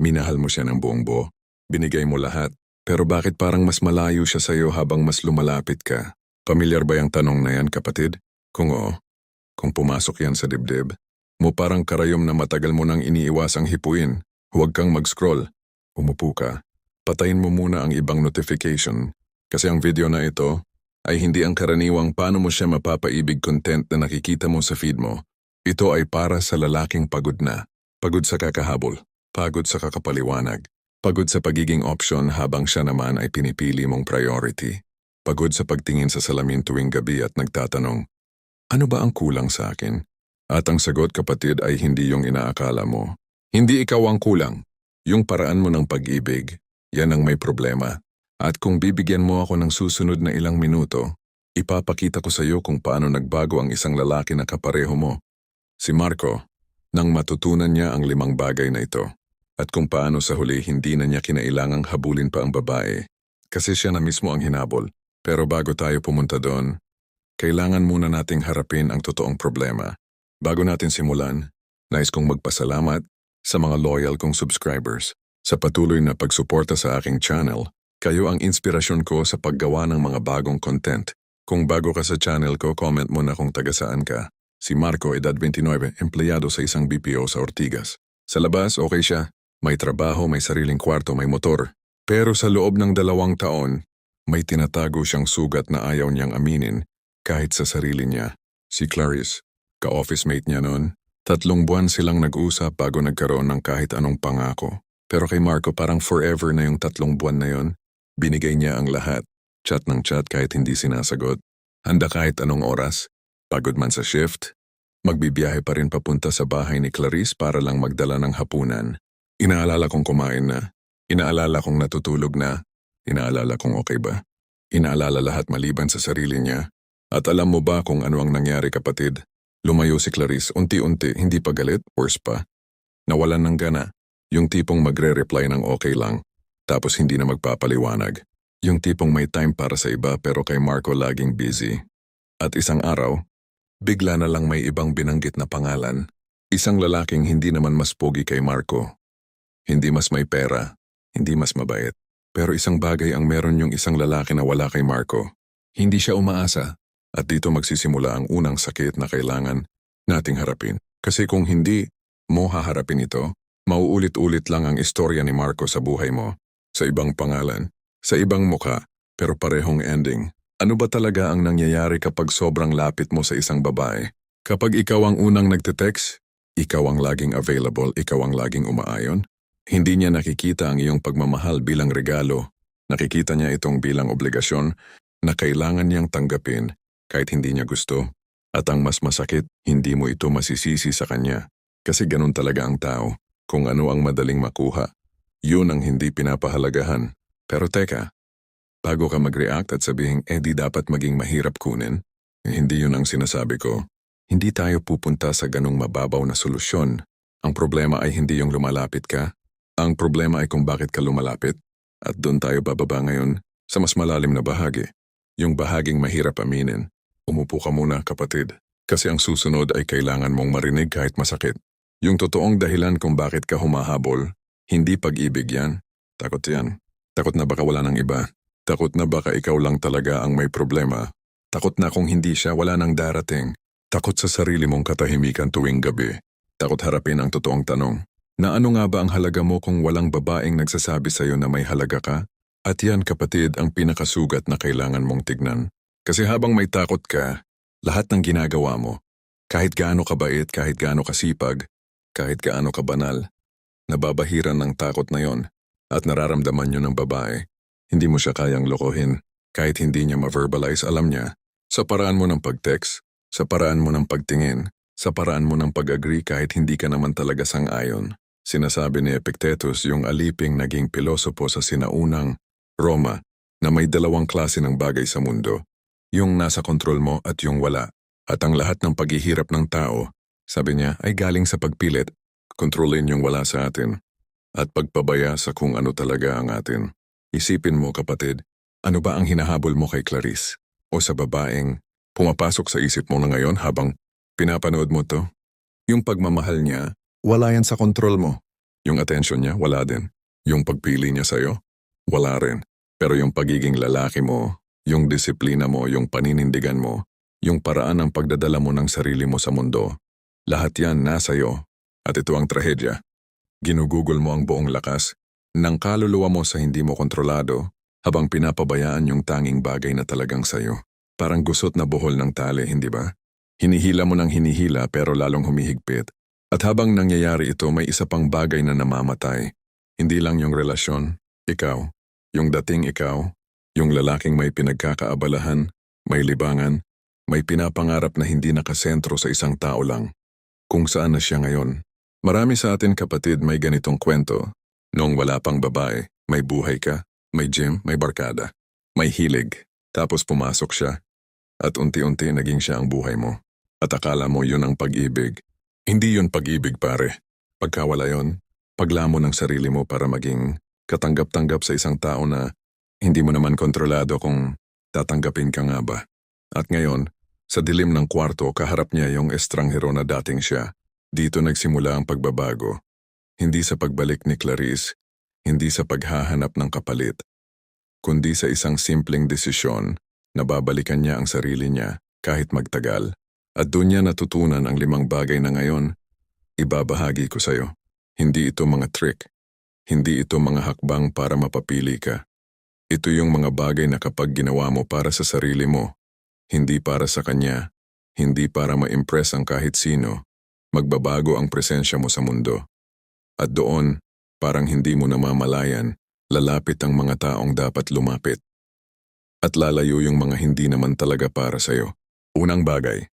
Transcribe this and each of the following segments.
Minahal mo siya ng buong buo. Binigay mo lahat. Pero bakit parang mas malayo siya sa'yo habang mas lumalapit ka? Pamilyar ba yung tanong na yan, kapatid? Kung oo, kung pumasok yan sa dibdib, mo parang karayom na matagal mo nang iniiwasang hipuin, huwag kang mag-scroll. Umupo ka. Patayin mo muna ang ibang notification. Kasi ang video na ito ay hindi ang karaniwang paano mo siya mapapaibig content na nakikita mo sa feed mo. Ito ay para sa lalaking pagod na. Pagod sa kakahabol. Pagod sa kakapaliwanag. Pagod sa pagiging option habang siya naman ay pinipili mong priority. Pagod sa pagtingin sa salamin tuwing gabi at nagtatanong, ano ba ang kulang sa akin? At ang sagot, kapatid, ay hindi yung inaakala mo. Hindi ikaw ang kulang. Yung paraan mo ng pag-ibig, yan ang may problema. At kung bibigyan mo ako ng susunod na ilang minuto, ipapakita ko sa iyo kung paano nagbago ang isang lalaki na kapareho mo. Si Marco, nang matutunan niya ang 5 bagay na ito. At kung paano sa huli hindi na niya kinailangang habulin pa ang babae. Kasi siya na mismo ang hinabol. Pero bago tayo pumunta doon, kailangan muna nating harapin ang totoong problema. Bago natin simulan, nais kong magpasalamat sa mga loyal kong subscribers. Sa patuloy na pagsuporta sa aking channel, kayo ang inspirasyon ko sa paggawa ng mga bagong content. Kung bago ka sa channel ko, comment mo na kung taga saan ka. Si Marco, edad 29, empleyado sa isang BPO sa Ortigas. Sa labas, okay siya. May trabaho, may sariling kwarto, may motor. Pero sa loob ng 2 taon, may tinatago siyang sugat na ayaw niyang aminin kahit sa sarili niya. Si Clarice, ka-office mate niya noon, 3 buwan silang nag-usap bago nagkaroon ng kahit anong pangako. Pero kay Marco parang forever na yung 3 buwan na yon. Binigay niya ang lahat. Chat ng chat kahit hindi sinasagot. Handa kahit anong oras. Pagod man sa shift. Magbibiyahe pa rin papunta sa bahay ni Clarice para lang magdala ng hapunan. Inaalala kong kumain na. Inaalala kong natutulog na. Inaalala kong okay ba. Inaalala lahat maliban sa sarili niya. At alam mo ba kung ano ang nangyari, kapatid? Lumayo si Clarice unti-unti, hindi pa galit, worse pa. Nawalan ng gana. Yung tipong magre-reply ng okay lang. Tapos hindi na magpapaliwanag. Yung tipong may time para sa iba pero kay Marco laging busy. At isang araw, bigla na lang may ibang binanggit na pangalan. Isang lalaking hindi naman mas pogi kay Marco. Hindi mas may pera, hindi mas mabait. Pero isang bagay ang meron yung isang lalaki na wala kay Marco. Hindi siya umaasa. At dito magsisimula ang unang sakit na kailangan nating harapin. Kasi kung hindi mo haharapin ito, mauulit-ulit lang ang istorya ni Marco sa buhay mo. Sa ibang pangalan, sa ibang muka, pero parehong ending. Ano ba talaga ang nangyayari kapag sobrang lapit mo sa isang babae? Kapag ikaw ang unang nagte-text, ikaw ang laging available, ikaw ang laging umaayon? Hindi niya nakikita ang iyong pagmamahal bilang regalo. Nakikita niya itong bilang obligasyon na kailangan niyang tanggapin kahit hindi niya gusto. At ang mas masakit, hindi mo ito masisisi sa kanya. Kasi ganun talaga ang tao. Kung ano ang madaling makuha, yun ang hindi pinapahalagahan. Pero teka, bago ka mag-react at sabihin, di dapat maging mahirap kunin, hindi yun ang sinasabi ko. Hindi tayo pupunta sa ganung mababaw na solusyon. Ang problema ay hindi yung lumalapit ka. Ang problema ay kung bakit ka lumalapit. At doon tayo bababa ngayon sa mas malalim na bahagi. Yung bahaging mahirap aminin. Umupo ka muna, kapatid. Kasi ang susunod ay kailangan mong marinig kahit masakit. Yung totoong dahilan kung bakit ka humahabol, hindi pag-ibig yan. Takot yan. Takot na baka wala ng iba. Takot na baka ikaw lang talaga ang may problema. Takot na kung hindi siya, wala nang darating. Takot sa sarili mong katahimikan tuwing gabi. Takot harapin ang totoong tanong. Na ano nga ba ang halaga mo kung walang babaeng nagsasabi sa'yo na may halaga ka? At yan, kapatid, ang pinakasugat na kailangan mong tignan. Kasi habang may takot ka, lahat ng ginagawa mo, kahit gaano kabait, kahit gaano kasipag, kahit gaano kabanal, nababahiran ng takot na yon at nararamdaman nyo ng babae. Hindi mo siya kayang lokohin. Kahit hindi niya ma-verbalize, alam niya. Sa paraan mo ng pag-text, sa paraan mo ng pagtingin, sa paraan mo ng pag-agree kahit hindi ka naman talaga sang-ayon. Sinasabi ni Epictetus yung aliping naging pilosopo sa sinaunang Roma na may 2 klase ng bagay sa mundo. Yung nasa kontrol mo at yung wala. At ang lahat ng paghihirap ng tao, sabi niya, ay galing sa pagpilit. Kontrolin yung wala sa atin. At pagpabaya sa kung ano talaga ang atin. Isipin mo, kapatid, ano ba ang hinahabol mo kay Clarice? O sa babaeng pumapasok sa isip mo na ngayon habang pinapanood mo to? Yung pagmamahal niya, wala yan sa kontrol mo. Yung attention niya, wala din. Yung pagpili niya sa'yo, wala rin. Pero yung pagiging lalaki mo, yung disiplina mo, yung paninindigan mo, yung paraan ng pagdadala mo ng sarili mo sa mundo, lahat yan nasa iyo. At ito ang trahedya. Ginugugol mo ang buong lakas ng kaluluwa mo sa hindi mo kontrolado habang pinapabayaan yung tanging bagay na talagang sayo. Parang gusot na buhol ng tali, hindi ba? Hinihila mo ng hinihila pero lalong humihigpit. At habang nangyayari ito, may isa pang bagay na namamatay. Hindi lang yung relasyon, ikaw, yung dating ikaw, yung lalaking may pinagkakaabalahan, may libangan, may pinapangarap na hindi nakasentro sa isang tao lang. Kung saan na siya ngayon. Marami sa atin kapatid may ganitong kwento. Noong wala pang babae, may buhay ka, may gym, may barkada, may hilig. Tapos pumasok siya. At unti-unti naging siya ang buhay mo. At akala mo yun ang pag-ibig. Hindi yun pag-ibig pare. Pagkawala yun, paglamo ng sarili mo para maging katanggap-tanggap sa isang tao na hindi mo naman kontrolado kung tatanggapin ka nga ba. At ngayon, sa dilim ng kwarto kaharap niya yung estranghero na dating siya. Dito nagsimula ang pagbabago. Hindi sa pagbalik ni Clarice, hindi sa paghahanap ng kapalit, kundi sa isang simpleng desisyon na babalikan niya ang sarili niya kahit magtagal. At doon niya natutunan ang 5 bagay na ngayon, ibabahagi ko sa'yo. Hindi ito mga trick. Hindi ito mga hakbang para mapapili ka. Ito yung mga bagay na kapag ginawa mo para sa sarili mo, hindi para sa kanya, hindi para ma-impress ang kahit sino, magbabago ang presensya mo sa mundo. At doon, parang hindi mo namamalayan, lalapit ang mga taong dapat lumapit. At lalayo yung mga hindi naman talaga para sa'yo. Unang bagay,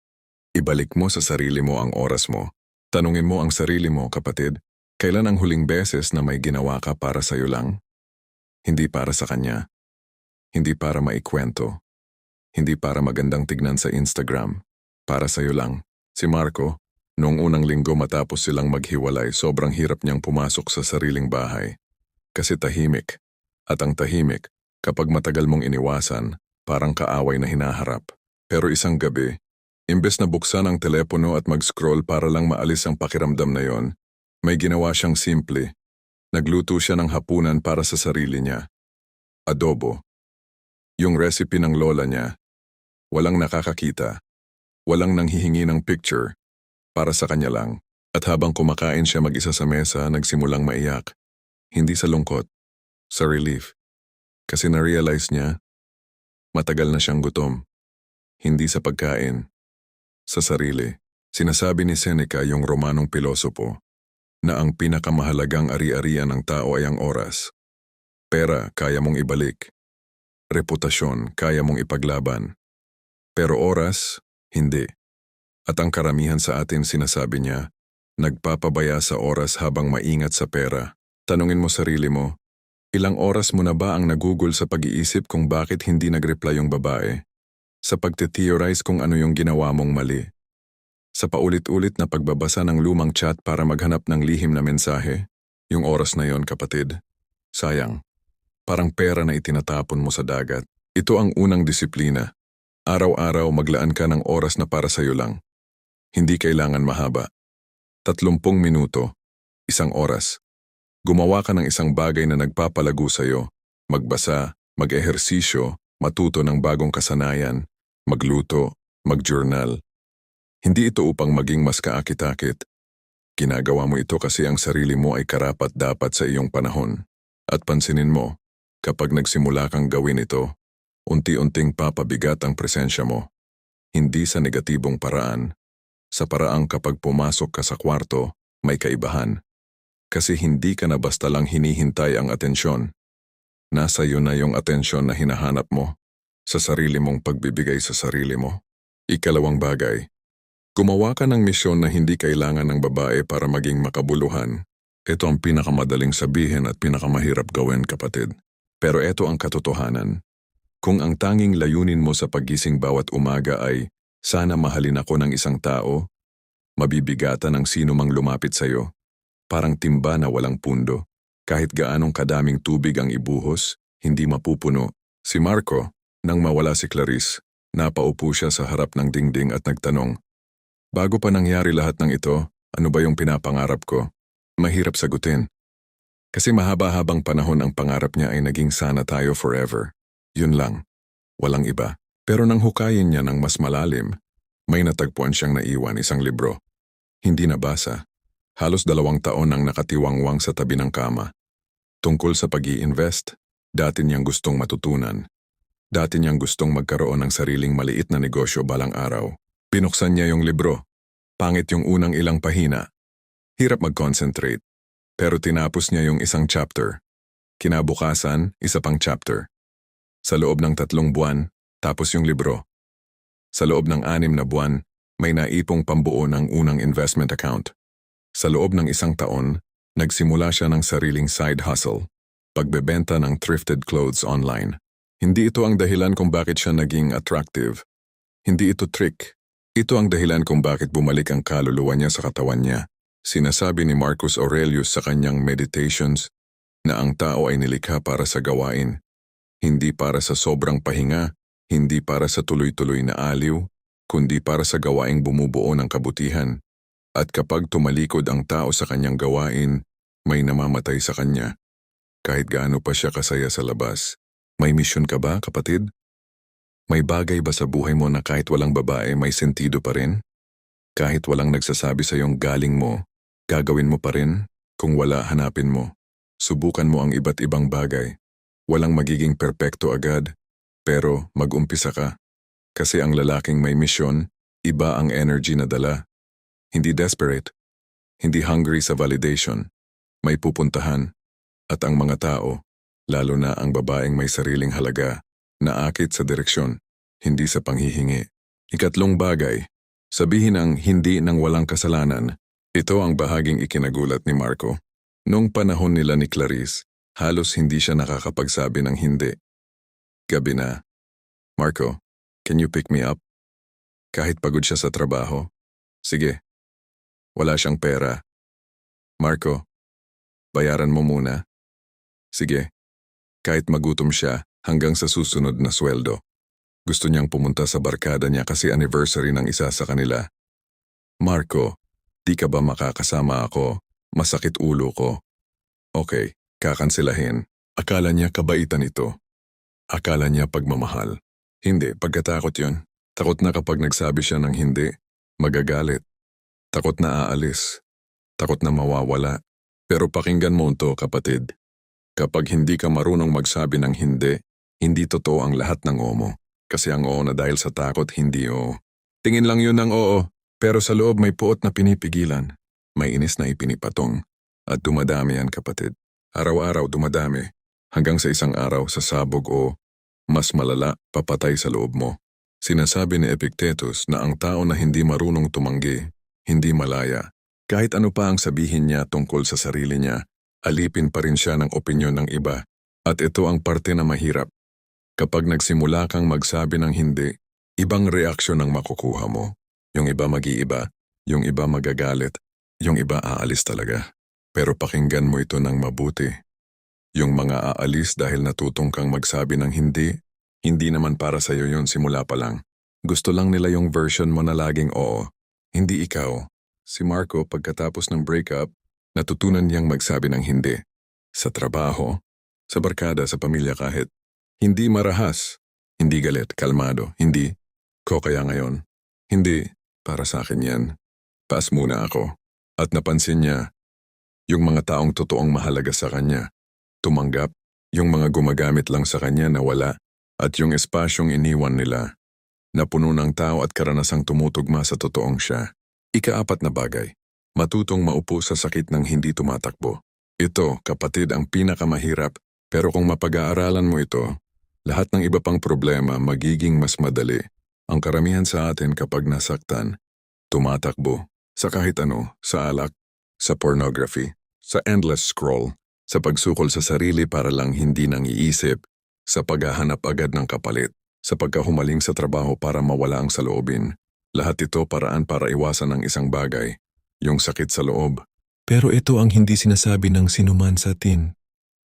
ibalik mo sa sarili mo ang oras mo. Tanungin mo ang sarili mo, kapatid, kailan ang huling beses na may ginawa ka para sa'yo lang? Hindi para sa kanya. Hindi para maikwento. Hindi para magandang tignan sa Instagram. Para sa'yo lang. Si Marco, noong unang linggo matapos silang maghiwalay, sobrang hirap niyang pumasok sa sariling bahay. Kasi tahimik. At ang tahimik, kapag matagal mong iniwasan, parang kaaway na hinaharap. Pero isang gabi, imbes na buksan ang telepono at mag-scroll para lang maalis ang pakiramdam na yon, may ginawa siyang simple. Nagluto siya ng hapunan para sa sarili niya. Adobo. Yung recipe ng lola niya. Walang nakakakita. Walang nanghihingi ng picture. Para sa kanya lang. At habang kumakain siya mag-isa sa mesa, nagsimulang maiyak. Hindi sa lungkot. Sa relief. Kasi na-realize niya, matagal na siyang gutom. Hindi sa pagkain. Sa sarili. Sinasabi ni Seneca, yung Romanong pilosopo, na ang pinakamahalagang ari-arian ng tao ay ang oras. Pera, kaya mong ibalik. Reputasyon, kaya mong ipaglaban. Pero oras, hindi. At ang karamihan sa atin, sinasabi niya, nagpapabaya sa oras habang maingat sa pera. Tanungin mo sarili mo, ilang oras mo na ba ang nagugol sa pag-iisip kung bakit hindi nag-reply yung babae? Sa pagte-theorize kung ano yung ginawa mong mali? Sa paulit-ulit na pagbabasa ng lumang chat para maghanap ng lihim na mensahe? Yung oras na yon, kapatid. Sayang. Parang pera na itinatapon mo sa dagat. Ito ang unang disiplina. Araw-araw maglaan ka ng oras na para sa'yo lang. Hindi kailangan mahaba. 30 minuto, 1 oras. Gumawa ka ng isang bagay na nagpapalago sa'yo. Magbasa, mag-ehersisyo, matuto ng bagong kasanayan, magluto, mag-journal. Hindi ito upang maging mas kaakit-akit. Ginagawa mo ito kasi ang sarili mo ay karapat-dapat sa iyong panahon. At pansinin mo, kapag nagsimula kang gawin ito, unti-unting papabigat ang presensya mo. Hindi sa negatibong paraan. Sa paraang kapag pumasok ka sa kwarto, may kaibahan. Kasi hindi ka na basta lang hinihintay ang atensyon. Nasa iyo na yung atensyon na hinahanap mo, sa sarili mong pagbibigay sa sarili mo. Ikalawang bagay, gumawa ka ng misyon na hindi kailangan ng babae para maging makabuluhan. Ito ang pinakamadaling sabihin at pinakamahirap gawin, kapatid. Pero ito ang katotohanan. Kung ang tanging layunin mo sa paggising bawat umaga ay, sana mahalin ako ng isang tao, mabibigatan ng sino mang lumapit sa'yo. Parang timba na walang pundo. Kahit gaanong kadaming tubig ang ibuhos, hindi mapupuno. Si Marco, nang mawala si Clarice, napaupo siya sa harap ng dingding at nagtanong, bago pa nangyari lahat ng ito, ano ba yung pinapangarap ko? Mahirap sagutin. Kasi mahaba-habang panahon ang pangarap niya ay naging sana tayo forever. Yun lang. Walang iba. Pero nang hukayin niya ng mas malalim, may natagpuan siyang naiwan isang libro. Hindi nabasa. Halos 2 taon nang nakatiwangwang sa tabi ng kama. Tungkol sa pag-i-invest, dati niyang gustong matutunan. Dati niyang gustong magkaroon ng sariling maliit na negosyo balang araw. Binuksan niya yung libro. Pangit yung unang ilang pahina. Hirap mag-concentrate. Pero tinapos niya yung isang chapter. Kinabukasan, isa pang chapter. Sa loob ng 3 buwan, tapos yung libro. Sa loob ng 6 na buwan, may naipong pambuo ng unang investment account. Sa loob ng 1 taon, nagsimula siya ng sariling side hustle, pagbebenta ng thrifted clothes online. Hindi ito ang dahilan kung bakit siya naging attractive. Hindi ito trick. Ito ang dahilan kung bakit bumalik ang kaluluwa niya sa katawan niya. Sinasabi ni Marcus Aurelius sa kanyang Meditations na ang tao ay nilikha para sa gawain, hindi para sa sobrang pahinga, hindi para sa tuloy-tuloy na aliw, kundi para sa gawaing bumubuo ng kabutihan. At kapag tumalikod ang tao sa kanyang gawain, may namamatay sa kanya. Kahit gaano pa siya kasaya sa labas. May misyon ka ba, kapatid? May bagay ba sa buhay mo na kahit walang babae may sentido pa rin? Kahit walang nagsasabi sa iyong galing mo, gagawin mo pa rin? Kung wala, hanapin mo. Subukan mo ang iba't ibang bagay. Walang magiging perpekto agad, pero mag-umpisa ka. Kasi ang lalaking may misyon, iba ang energy na dala. Hindi desperate, hindi hungry sa validation. May pupuntahan. At ang mga tao, lalo na ang babaeng may sariling halaga, naakit sa direksyon, hindi sa panghihingi. Ikatlong bagay, sabihin ang hindi ng walang kasalanan. Ito ang bahaging ikinagulat ni Marco. Noong panahon nila ni Clarice, halos hindi siya nakakapagsabi ng hindi. Gabi na. Marco, can you pick me up? Kahit pagod siya sa trabaho. Sige. Wala siyang pera. Marco, bayaran mo muna. Sige. Kahit magutom siya hanggang sa susunod na sweldo. Gusto niyang pumunta sa barkada niya kasi anniversary ng isa sa kanila. Marco, di ka ba makakasama ako? Masakit ulo ko. Okay, kakansilahin. Akala niya kabaitan ito. Akala niya pagmamahal. Hindi, pagkatakot yun. Takot na kapag nagsabi siya ng hindi, magagalit. Takot na aalis. Takot na mawawala. Pero pakinggan mo ito, kapatid. Kapag hindi ka marunong magsabi ng hindi totoo ang lahat ng oo mo. Kasi ang oo na dahil sa takot, hindi oo. Tingin lang yun ng oo, pero sa loob may puot na pinipigilan. May inis na ipinipatong. At dumadami yan, kapatid. Araw-araw dumadami. Hanggang sa isang araw sasabog o, mas malala, papatay sa loob mo. Sinasabi ni Epictetus na ang tao na hindi marunong tumanggi, hindi malaya. Kahit ano pa ang sabihin niya tungkol sa sarili niya, alipin pa rin siya ng opinyon ng iba. At ito ang parte na mahirap. Kapag nagsimula kang magsabi ng hindi, ibang reaksyon ang makukuha mo. Yung iba mag-iiba, yung iba magagalit, yung iba aalis talaga. Pero pakinggan mo ito ng mabuti. Yung mga aalis dahil natutong kang magsabi ng hindi naman para sa'yo yun simula pa lang. Gusto lang nila yung version mo na laging oo. Hindi ikaw. Si Marco pagkatapos ng breakup, natutunan niyang magsabi ng hindi. Sa trabaho, sa barkada, sa pamilya kahit. Hindi marahas, hindi galit, kalmado, hindi. Ko kaya ngayon. Hindi, para sa akin yan. Pass muna ako. At napansin niya, yung mga taong totoong mahalaga sa kanya. Tumanggap, yung mga gumagamit lang sa kanya na wala. At yung espasyong iniwan nila, na puno ng tao at karanasang tumutugma sa totoong siya. Ika-4 na bagay, matutong maupo sa sakit ng hindi tumatakbo. Ito, kapatid, ang pinakamahirap, pero kung mapag-aaralan mo ito, lahat ng iba pang problema magiging mas madali. Ang karamihan sa atin kapag nasaktan, tumatakbo, sa kahit ano, sa alak, sa pornography, sa endless scroll, sa pagsukol sa sarili para lang hindi nang iisip, sa paghahanap agad ng kapalit, sa pagkahumaling sa trabaho para mawala ang saloobin. Lahat ito paraan para iwasan ang isang bagay, yung sakit sa loob. Pero ito ang hindi sinasabi ng sinuman sa atin.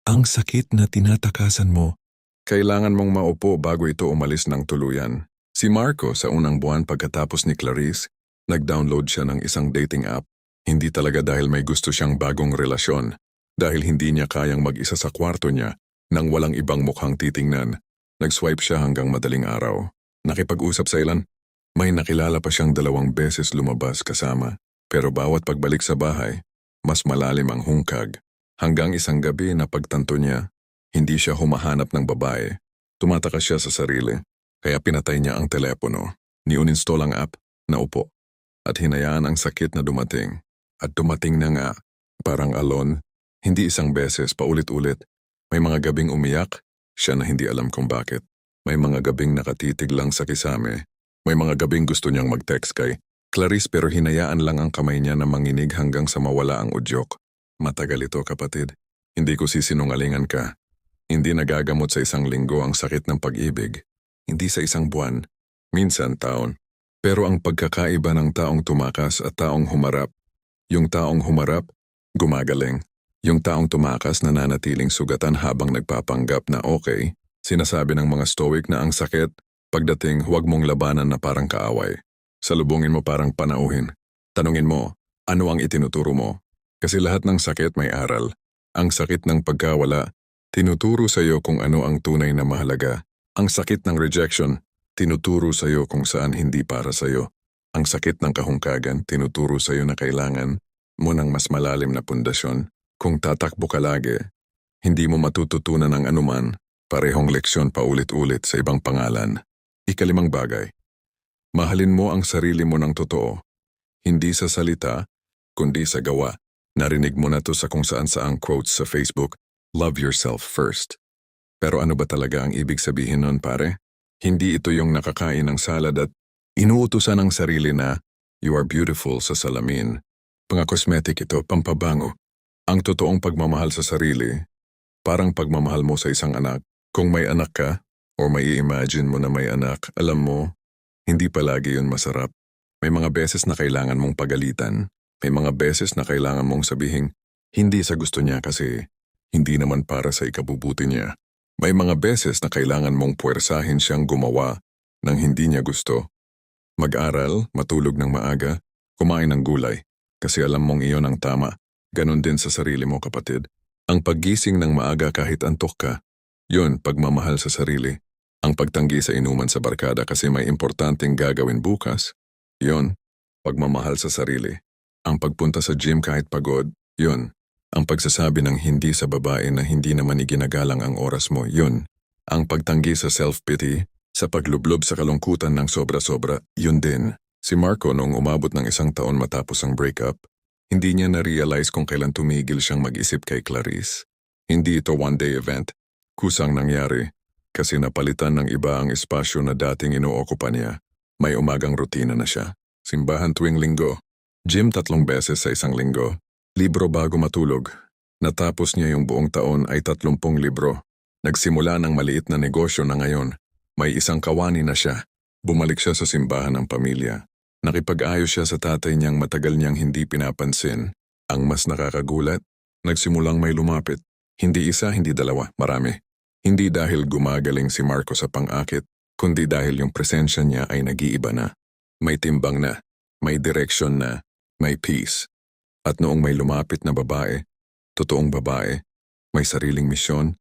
Ang sakit na tinatakasan mo. Kailangan mong maupo bago ito umalis ng tuluyan. Si Marco sa unang buwan pagkatapos ni Clarice, nag-download siya ng isang dating app. Hindi talaga dahil may gusto siyang bagong relasyon. Dahil hindi niya kayang mag-isa sa kwarto niya nang walang ibang mukhang titingnan, nag-swipe siya hanggang madaling araw. Nakipag-usap sa ilan, may nakilala pa siyang 2 beses lumabas kasama. Pero bawat pagbalik sa bahay, mas malalim ang hungkag. Hanggang isang gabi na pagtanto niya, hindi siya humahanap ng babae. Tumatakas siya sa sarili, kaya pinatay niya ang telepono. Ni-uninstall ang app, naupo, at hinayaan ang sakit na dumating. At dumating na nga, parang alon, hindi isang beses, paulit-ulit. May mga gabing umiyak, siya na hindi alam kung bakit. May mga gabing nakatitig lang sa kisame. May mga gabing gusto niyang mag-text kay Clarice pero hinayaan lang ang kamay niya na manginig hanggang sa mawala ang udyok. Matagal ito, kapatid. Hindi ko sisinungalingan ka. Hindi nagagamot sa isang linggo ang sakit ng pag-ibig. Hindi sa isang buwan, minsan taon. Pero ang pagkakaiba ng taong tumakas at taong humarap, yung taong humarap, gumagaling. Yung taong tumakas nananatiling sugatan habang nagpapanggap na okay, sinasabi ng mga stoic na ang sakit, pagdating huwag mong labanan na parang kaaway. Salubungin mo parang panauhin. Tanungin mo, ano ang itinuturo mo? Kasi lahat ng sakit may aral. Ang sakit ng pagkawala, tinuturo sa iyo kung ano ang tunay na mahalaga. Ang sakit ng rejection, tinuturo sa iyo kung saan hindi para sa iyo. Ang sakit ng kahungkagan, tinuturo sa iyo na kailangan mo ng mas malalim na pundasyon. Kung tatakbo ka lagi, hindi mo matututunan ng anuman, parehong leksyon paulit-ulit sa ibang pangalan. 5 bagay. Mahalin mo ang sarili mo ng totoo. Hindi sa salita, kundi sa gawa. Narinig mo na to sa kung saan-saang quotes sa Facebook, love yourself first. Pero ano ba talaga ang ibig sabihin nun, pare? Hindi ito yung nakakain ng salad at inuutusan ng sarili na, you are beautiful sa salamin. Pang-cosmetic ito, pampabango. Ang totoong pagmamahal sa sarili, parang pagmamahal mo sa isang anak. Kung may anak ka, o may imagine mo na may anak, alam mo, hindi palagi yun masarap. May mga beses na kailangan mong pagalitan. May mga beses na kailangan mong sabihin, hindi sa gusto niya kasi hindi naman para sa ikabubuti niya. May mga beses na kailangan mong puwersahin siyang gumawa ng hindi niya gusto. Mag-aral, matulog ng maaga, kumain ng gulay, kasi alam mong iyon ang tama. Ganon din sa sarili mo, kapatid. Ang paggising ng maaga kahit antok ka, yun, pagmamahal sa sarili. Ang pagtanggi sa inuman sa barkada kasi may importanteng gagawin bukas, yun, pagmamahal sa sarili. Ang pagpunta sa gym kahit pagod, yun. Ang pagsasabi ng hindi sa babae na hindi naman iginagalang ang oras mo, yun. Ang pagtanggi sa self-pity, sa paglublob sa kalungkutan ng sobra-sobra, yun din. Si Marco noong umabot ng 1 taon matapos ang breakup, hindi niya na-realize kung kailan tumigil siyang mag-isip kay Clarice. Hindi ito one-day event. Kusang nangyari kasi napalitan ng iba ang espasyo na dating inookupa niya. May umagang rutina na siya. Simbahan tuwing linggo. Gym 3 beses sa isang linggo. Libro bago matulog. Natapos niya yung buong taon ay 30 libro. Nagsimula ng maliit na negosyo na ngayon. May isang kawani na siya. Bumalik siya sa simbahan ng pamilya. Nakipag-ayos siya sa tatay niyang matagal niyang hindi pinapansin. Ang mas nakakagulat, nagsimulang may lumapit. Hindi isa, hindi dalawa, marami. Hindi dahil gumagaling si Marco sa pang-akit, kundi dahil yung presensya niya ay nag-iiba na. May timbang na, may direksyon na, may peace. At noong may lumapit na babae, totoong babae, may sariling misyon,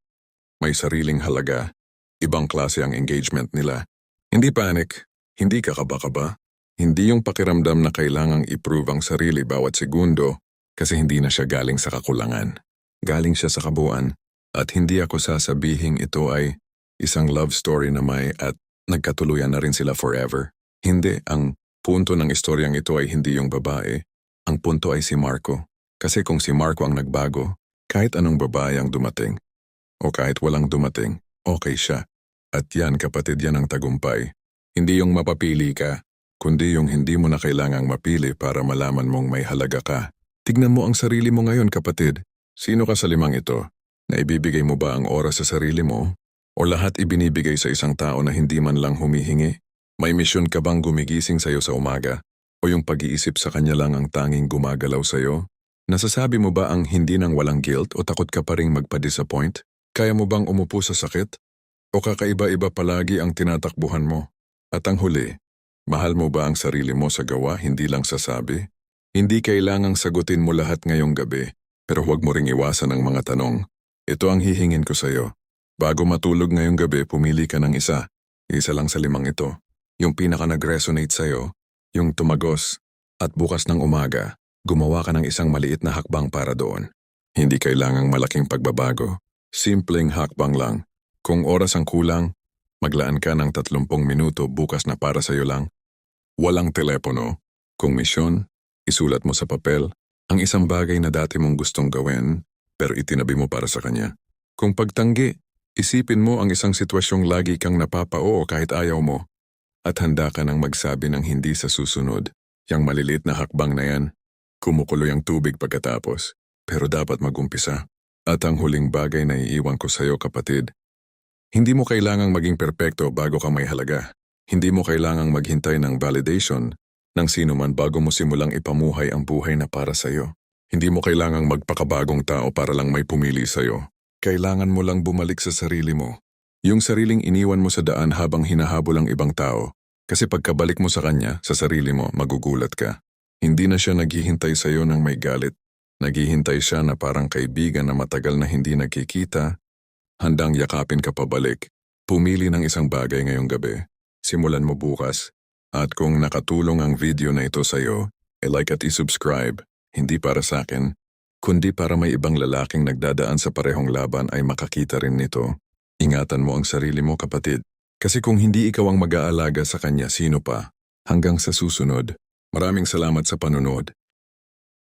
may sariling halaga, ibang klase ang engagement nila. Hindi panic, hindi kakaba-kaba. Hindi yung pakiramdam na kailangang i-prove ang sarili bawat segundo kasi hindi na siya galing sa kakulangan. Galing siya sa kabuuan at hindi ako sasabihing ito ay isang love story na may at nagkatuluyan na rin sila forever. Hindi, ang punto ng istoryang ito ay hindi yung babae. Ang punto ay si Marco. Kasi kung si Marco ang nagbago, kahit anong babae ang dumating o kahit walang dumating, okay siya. At yan, kapatid, yan ang tagumpay. Hindi yung mapapili ka, kundi yung hindi mo na kailangang mapili para malaman mong may halaga ka. Tignan mo ang sarili mo ngayon, kapatid. Sino ka sa 5 ito? Naibibigay mo ba ang oras sa sarili mo? O lahat ibinibigay sa isang tao na hindi man lang humihingi? May misyon ka bang gumigising sa'yo sa umaga? O yung pag-iisip sa kanya lang ang tanging gumagalaw sa'yo? Nasasabi mo ba ang hindi nang walang guilt o takot ka pa ring magpa-disappoint? Kaya mo bang umupo sa sakit? O kakaiba-iba palagi ang tinatakbuhan mo? At ang huli, mahal mo ba ang sarili mo sa gawa, hindi lang sa sabi? Hindi kailangang sagutin mo lahat ngayong gabi. Pero huwag mo ring iwasan ang mga tanong. Ito ang hihingin ko sa'yo. Bago matulog ngayong gabi, pumili ka ng isa. Isa lang sa 5 ito. Yung pinaka nag-resonate sa'yo, yung tumagos. At bukas ng umaga, gumawa ka ng isang maliit na hakbang para doon. Hindi kailangang malaking pagbabago. Simpleng hakbang lang. Kung oras ang kulang, maglaan ka ng 30 minuto bukas na para sa'yo lang. Walang telepono. Kung misyon, isulat mo sa papel ang isang bagay na dati mong gustong gawin pero itinabi mo para sa kanya. Kung pagtanggi, isipin mo ang isang sitwasyong lagi kang napapao kahit ayaw mo at handa ka nang magsabi ng hindi sa susunod. Yang maliliit na hakbang na yan, kumukulo yung tubig pagkatapos pero dapat magumpisa. At ang huling bagay na iiwan ko sa'yo kapatid, hindi mo kailangang maging perpekto bago ka may halaga. Hindi mo kailangang maghintay ng validation ng sino man bago mo simulang ipamuhay ang buhay na para sa'yo. Hindi mo kailangang magpakabagong tao para lang may pumili sa'yo. Kailangan mo lang bumalik sa sarili mo. Yung sariling iniwan mo sa daan habang hinahabol ang ibang tao. Kasi pagkabalik mo sa kanya, sa sarili mo, magugulat ka. Hindi na siya naghihintay sa'yo ng may galit. Naghihintay siya na parang kaibigan na matagal na hindi nagkikita, handang yakapin ka pabalik. Pumili ng isang bagay ngayong gabi. Simulan mo bukas. At kung nakatulong ang video na ito sa'yo, i-like at i-subscribe, hindi para sa akin, kundi para may ibang lalaking nagdadaan sa parehong laban ay makakita rin nito. Ingatan mo ang sarili mo kapatid. Kasi kung hindi ikaw ang mag-aalaga sa kanya, sino pa? Hanggang sa susunod. Maraming salamat sa panunod.